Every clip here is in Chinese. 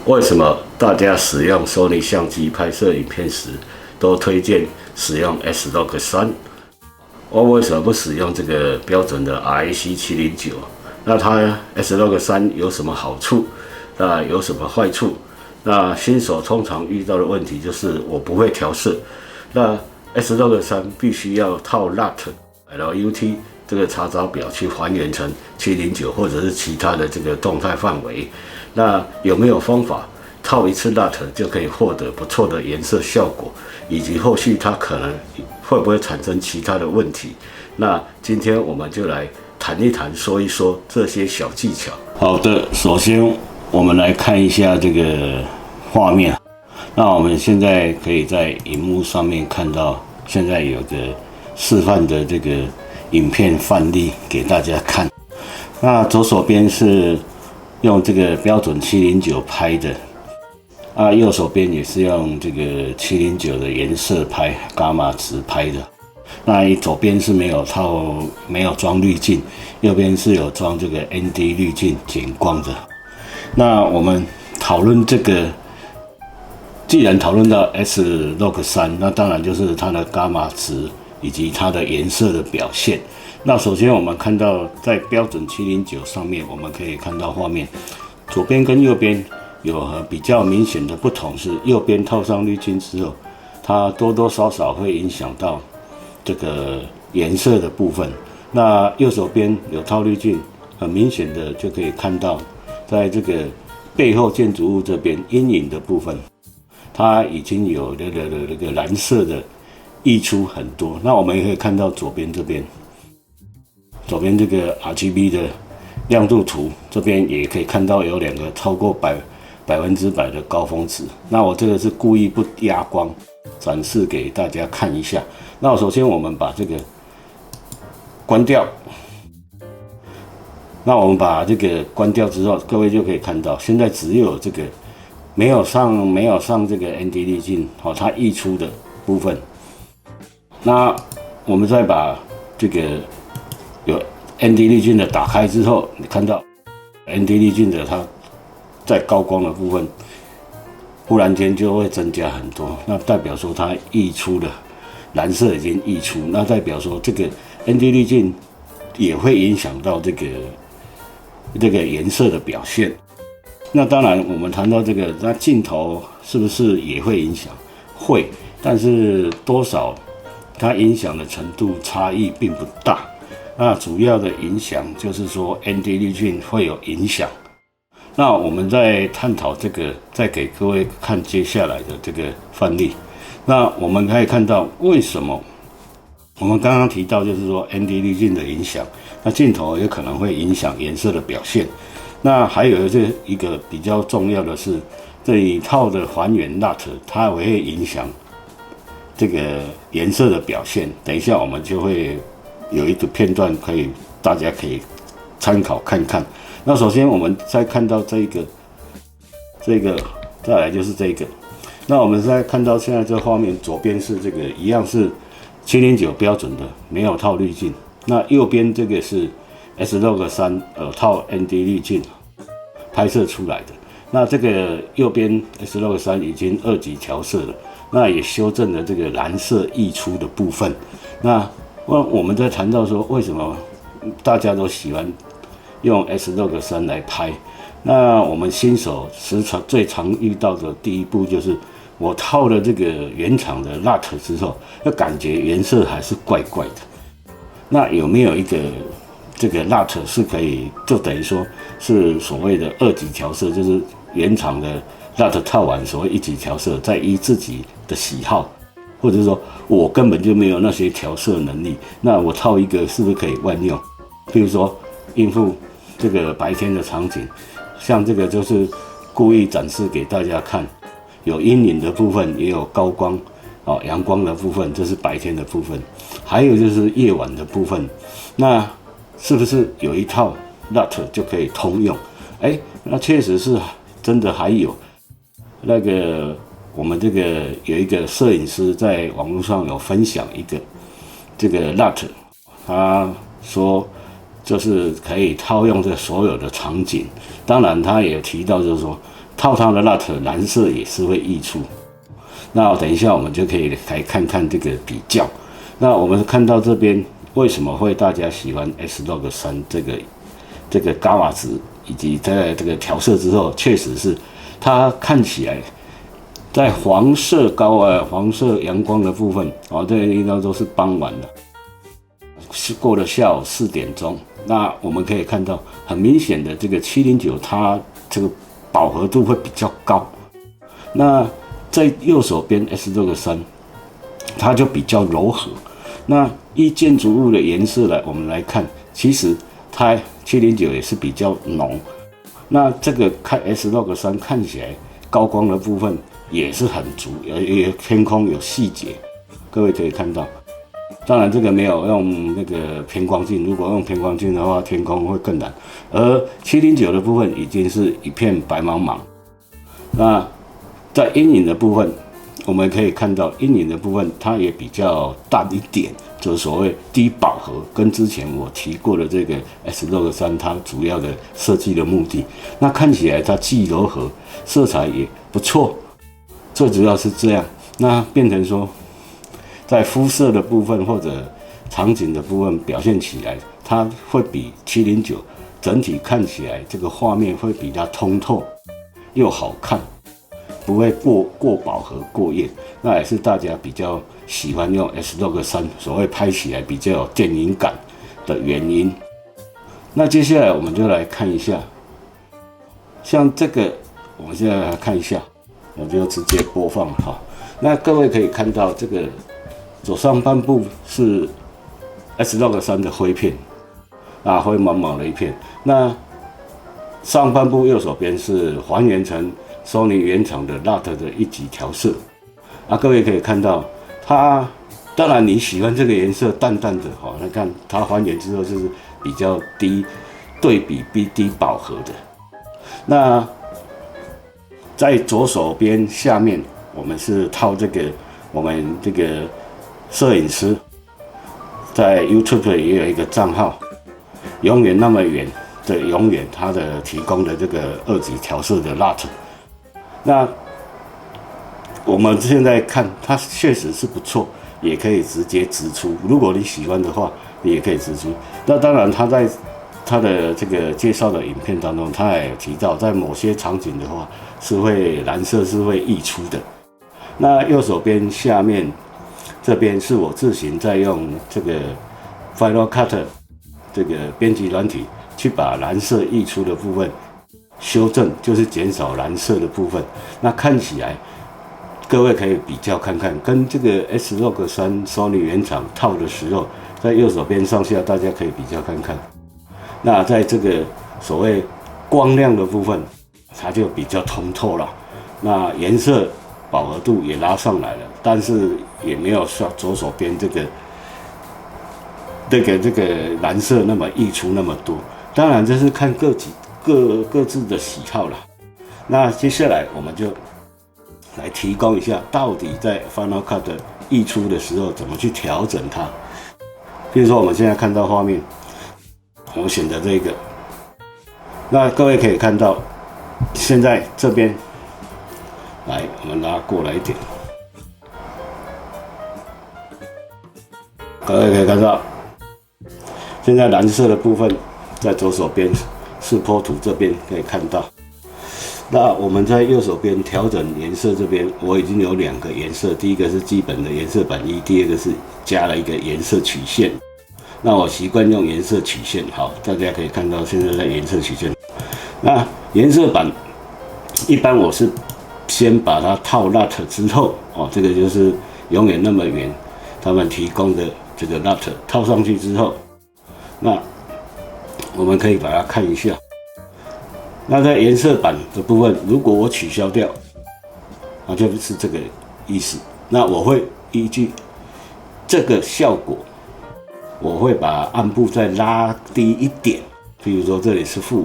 为什么大家使用 Sony 相机拍摄影片时，都推荐使用 S-Log3？我为什么不使用这个标准的 RAC709？那它 S-Log3有什么好处？那有什么坏处？那新手通常遇到的问题就是我不会调色。那 S-Log3必须要套 LUT 这个查找表去还原成709或者是其他的这个动态范围。那有没有方法套一次 LUT 就可以获得不错的颜色效果，以及后续它可能会不会产生其他的问题？那今天我们就来谈一谈、说一说这些小技巧。好的，首先我们来看一下这个画面。那我们现在可以在荧幕上面看到，现在有个示范的这个影片范例给大家看。那左手边是用这个标准709拍的，右手边也是用这个709的颜色拍伽马值拍的。那左边是没有装滤镜，右边是有装这个 ND 滤镜减光的。那我们讨论这个，既然讨论到 S-Log3，那当然就是它的伽马值以及它的颜色的表现。那首先我们看到在标准709上面，我们可以看到画面左边跟右边有比较明显的不同，是右边套上滤镜之后，它多多少少会影响到这个颜色的部分。那右手边有套滤镜，很明显的就可以看到，在这个背后建筑物这边阴影的部分，它已经有那个蓝色的溢出很多。那我们也可以看到左边这边这个 RGB 的亮度图，这边也可以看到有两个超过100%的高峰值。那我这个是故意不压光，展示给大家看一下。那首先我们把这个关掉。那我们把这个关掉之后，各位就可以看到，现在只有这个没有上这个 ND 滤镜，它溢出的部分。那我们再把这个有 ND 滤镜的打开之后，你看到 ND 滤镜的它在高光的部分，忽然间就会增加很多，那代表说它溢出的蓝色已经溢出，那代表说这个 ND 滤镜也会影响到这个颜色的表现。那当然，我们谈到这个，那镜头是不是也会影响？会，但是多少它影响的程度差异并不大。那主要的影响就是说 ND 滤镜会有影响。那我们在探讨这个，再给各位看接下来的这个范例。那我们可以看到，为什么我们刚刚提到，就是说 ND 滤镜的影响，那镜头也可能会影响颜色的表现。那还有这一个比较重要的是，这一套的还原 LUT 它也会影响这个颜色的表现。等一下我们就会有一个片段大家可以参考看看。那首先我们再看到这个，再来就是这个。那我们再看到现在这画面，左边是这个一样是709标准的，没有套滤镜。那右边这个是 S-Log3 套 ND 滤镜拍摄出来的。那这个右边 S-Log3 已经2级调色了，那也修正了这个蓝色溢出的部分。那我们在谈到说，为什么大家都喜欢用 S-Log3 来拍？那我们新手最常遇到的第一步就是，我套了这个原厂的 LUT 之后，又感觉颜色还是怪怪的。那有没有一个这个 LUT 是可以，就等于说是所谓的2级调色，就是原厂的 LUT 套完所谓1级调色，再依自己的喜好，或者说我根本就没有那些调色能力，那我套一个是不是可以万用？譬如说应付这个白天的场景，像这个就是故意展示给大家看，有阴影的部分，也有高光阳光的部分，这是白天的部分，还有就是夜晚的部分。那是不是有一套 LUT 就可以通用？那确实是真的。还有那个我们这个有一个摄影师在网络上有分享一个这个 LUT， 他说就是可以套用这所有的场景。当然他也提到就是说套上的 LUT 蓝色也是会溢出。那等一下我们就可以来看看这个比较。那我们看到这边为什么会大家喜欢 S-Log3 这个伽马值，以及在这个调色之后，确实是它看起来在黄色阳光的部分这个应该都是傍晚的，是过了下午4点钟。那我们可以看到很明显的这个709，它这个饱和度会比较高。那在右手边 S-Log3，它就比较柔和。那依建筑物的颜色我们来看，其实它709也是比较浓。那这个看 S-Log3 看起来高光的部分也是很足，有天空有细节，各位可以看到。当然这个没有用那个偏光镜，如果用偏光镜的话，天空会更蓝。而709的部分已经是一片白茫茫。那在阴影的部分，我们可以看到阴影的部分它也比较淡一点，就是所谓低饱和，跟之前我提过的这个 S-Log3 它主要的设计的目的。那看起来它既柔和，色彩也不错，最主要是这样。那变成说，在肤色的部分或者场景的部分表现起来，它会比709整体看起来这个画面会比它通透又好看，不会过饱和过艳。那也是大家比较喜欢用 S-Log3，所谓拍起来比较有电影感的原因。那接下来我们就来看一下，像这个，我们现在来看一下，我就直接播放哈。那各位可以看到，这个左上半部是 S-Log3 的灰片，灰茫茫的一片。那上半部右手边是还原成Sony原厂的 LUT 的一级调色。各位可以看到，它当然你喜欢这个颜色淡淡的那看它还原之后就是比较低对比低饱和的。那在左手边下面，我们是套我们这个摄影师在 YouTube 也有一个账号，永远那么远的永远，它的提供的这个2级调色的 LUT。那我们现在看它确实是不错，也可以直接直出。如果你喜欢的话，你也可以直出。那当然，它在它的这个介绍的影片当中，它也有提到，在某些场景的话，蓝色是会溢出的。那右手边下面这边是我自行在用这个 Final Cut 这个编辑软体去把蓝色溢出的部分修正，就是减少蓝色的部分。那看起来，各位可以比较看看，跟这个 S-Log3 Sony 原厂套的时候，在右手边上下，大家可以比较看看。那在这个所谓光亮的部分，它就比较通透了。那颜色饱和度也拉上来了，但是也没有像左手边这个蓝色那么溢出那么多。当然这是看各自的喜好啦。那接下来我们就来提供一下，到底在 Final Cut 溢出的时候怎么去调整它。比如说我们现在看到画面，我选择这个，那各位可以看到，现在这边来，我们拉过来一点，各位可以看到，现在蓝色的部分在左手边视坡图这边可以看到。那我们在右手边调整颜色这边，我已经有2个颜色，第一个是基本的颜色版1，第二个是加了一个颜色曲线。那我习惯用颜色曲线，好，大家可以看到现在在颜色曲线。那颜色版一般我是先把它套 LUT 之后，这个就是永远那么远他们提供的这个 LUT 套上去之后，那我们可以把它看一下。那在颜色版的部分，如果我取消掉，就是这个意思。那我会依据这个效果，我会把暗部再拉低一点，比如说这里是-5，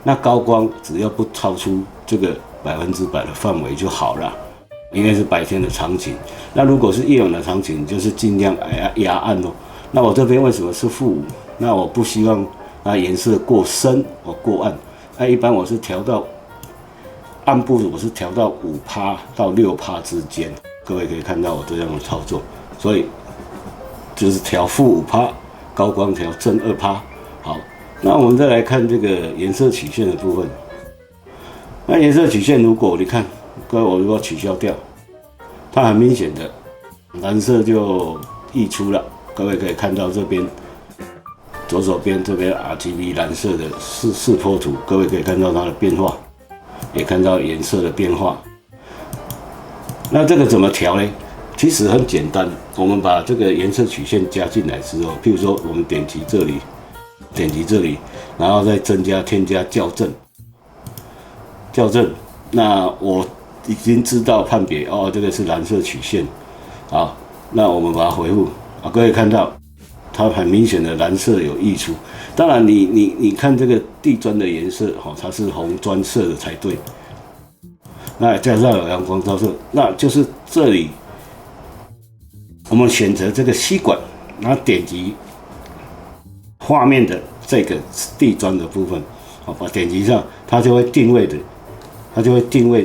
那高光只要不超出这个100%的范围就好了，因为是白天的场景。那如果是夜晚的场景，就是尽量压暗哦。那我这边为什么是-5？那我不希望它颜色过深或过暗。那一般我是调到暗部我是调到5%到6%之间，各位可以看到我这样的操作，所以就是调-5%，高光调正2%。好，那我们再来看这个颜色曲线的部分。那颜色曲线，如果你看，各位我如果取消掉，它很明显的蓝色就溢出了。各位可以看到这边左手边这边 RGB 蓝色的四波图，各位可以看到它的变化，也看到颜色的变化。那这个怎么调呢？其实很简单，我们把这个颜色曲线加进来之后，譬如说我们点击这里，然后再添加校正，那我已经知道判别哦，这个是蓝色曲线。好，那我们把它回复啊，各位看到它很明显的蓝色有溢出。当然你看这个地砖的颜色哈，它是红砖色的才对。那加上有阳光照射，那就是这里我们选择这个吸管，然后点击画面的这个地砖的部分，好，把点击上，它就会定位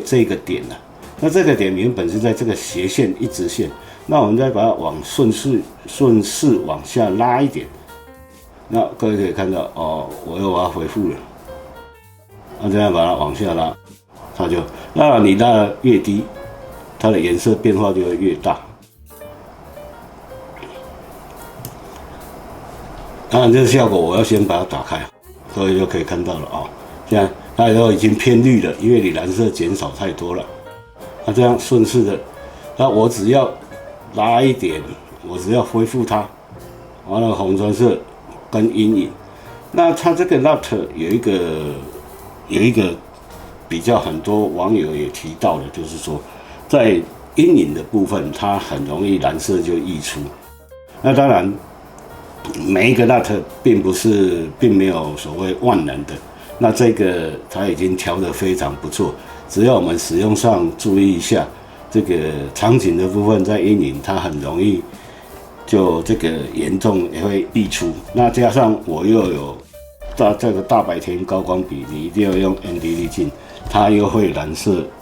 这个点了。那这个点原本是在这个斜线一直线，那我们再把它往顺势往下拉一点。那各位可以看到哦，我又把它回复了。那这样把它往下拉，它就，那你拉得越低，它的颜色变化就会越大。当然，这个效果我要先把它打开，各位就可以看到了啊。现在它都已经偏绿了，因为你蓝色减少太多了。那这样顺势的，那我只要拉一点，我只要恢复它，完了红砖色跟阴影。那它这个 LUT 有一个比较很多网友也提到的，就是说在阴影的部分，它很容易蓝色就溢出。那当然。每一个 LUT 并没有所谓万能的，那这个它已经调得非常不错。只要我们使用上注意一下，这个场景的部分在阴影，它很容易就这个严重也会溢出。那加上我又有这个大白天高光比，你一定要用 ND 镜，它又会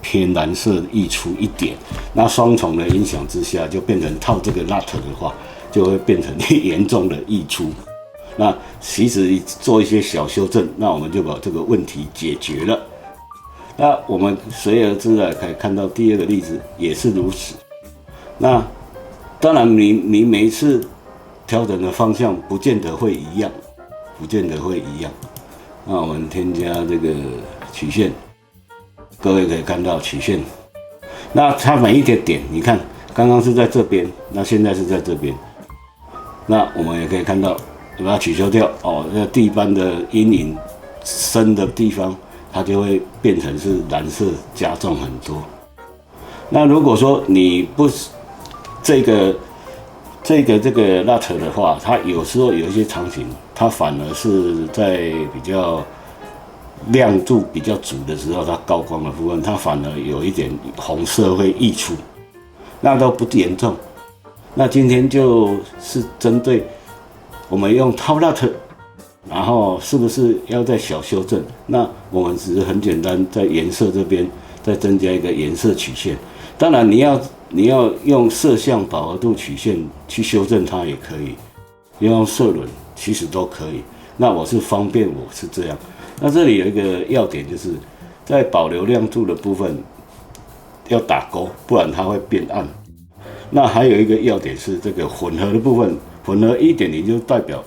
偏蓝色溢出一点。那双重的影响之下，就变成套这个 LUT 的话。就会变成严重的溢出。那其实做一些小修正，那我们就把这个问题解决了。那我们随而之的可以看到第二个例子也是如此。那当然你每一次调整的方向不见得会一样。那我们添加这个曲线，各位可以看到曲线。那它每一个点，你看刚刚是在这边，那现在是在这边。那我们也可以看到，把它取消掉哦，那地板的阴影深的地方，它就会变成是蓝色加重很多。那如果说你不这个 LUT 的话，它有时候有一些场景，它反而是在比较亮度比较足的时候，它高光的部分，它反而有一点红色会溢出，那都不严重。那今天就是针对我们用套 LUT， 然后是不是要再小修正？那我们只是很简单，在颜色这边再增加一个颜色曲线。当然你要用色相饱和度曲线去修正它也可以，用色轮其实都可以。那我是方便我是这样。那这里有一个要点，就是在保留亮度的部分要打勾，不然它会变暗。那还有一个要点是这个混合的部分，混合 1.0 就代表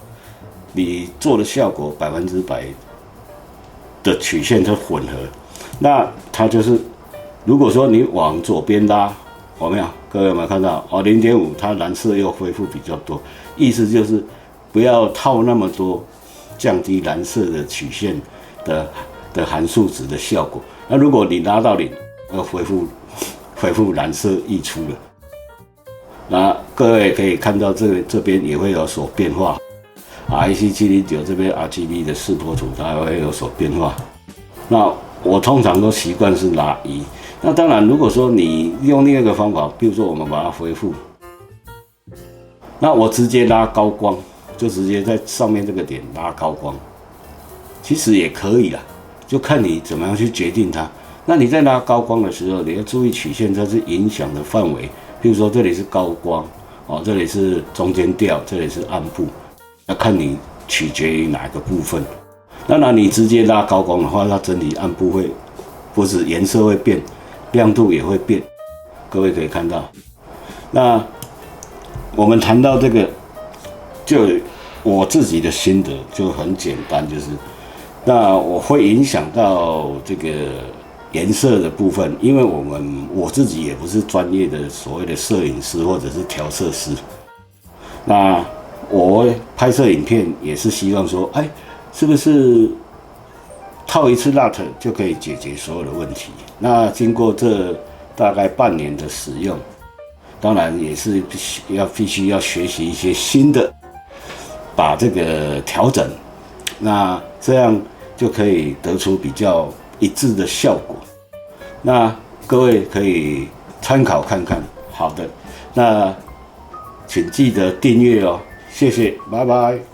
你做的效果100%的曲线它混合。那它就是如果说你往左边拉，有没有？各位有没有看到哦？0.5 它蓝色又恢复比较多，意思就是不要套那么多，降低蓝色的曲线的函数值的效果。那如果你拉到0，要恢复蓝色溢出了。那各位可以看到这边也会有所变化 ，IC709这边 RGB 的视波图它会有所变化。那我通常都习惯是拉1。那当然，如果说你用另外一个方法，比如说我们把它恢复，那我直接拉高光，就直接在上面这个点拉高光，其实也可以啦，就看你怎么样去决定它。那你在拉高光的时候，你要注意曲线，它是影响的范围。譬如说这里是高光，哦，这里是中间调，这里是暗部，要看你取决于哪个部分。那你直接拉高光的话，它整体暗部会不是颜色会变，亮度也会变。各位可以看到，那我们谈到这个，就我自己的心得就很简单，就是那我会影响到这个颜色的部分，因为我自己也不是专业的所谓的摄影师或者是调色师，那我拍摄影片也是希望说，哎，是不是套一次 LUT 就可以解决所有的问题？那经过这大概半年的使用，当然也是必须要学习一些新的，把这个调整，那这样就可以得出比较一致的效果。那各位可以参考看看。好的，那请记得订阅哦，谢谢，拜拜。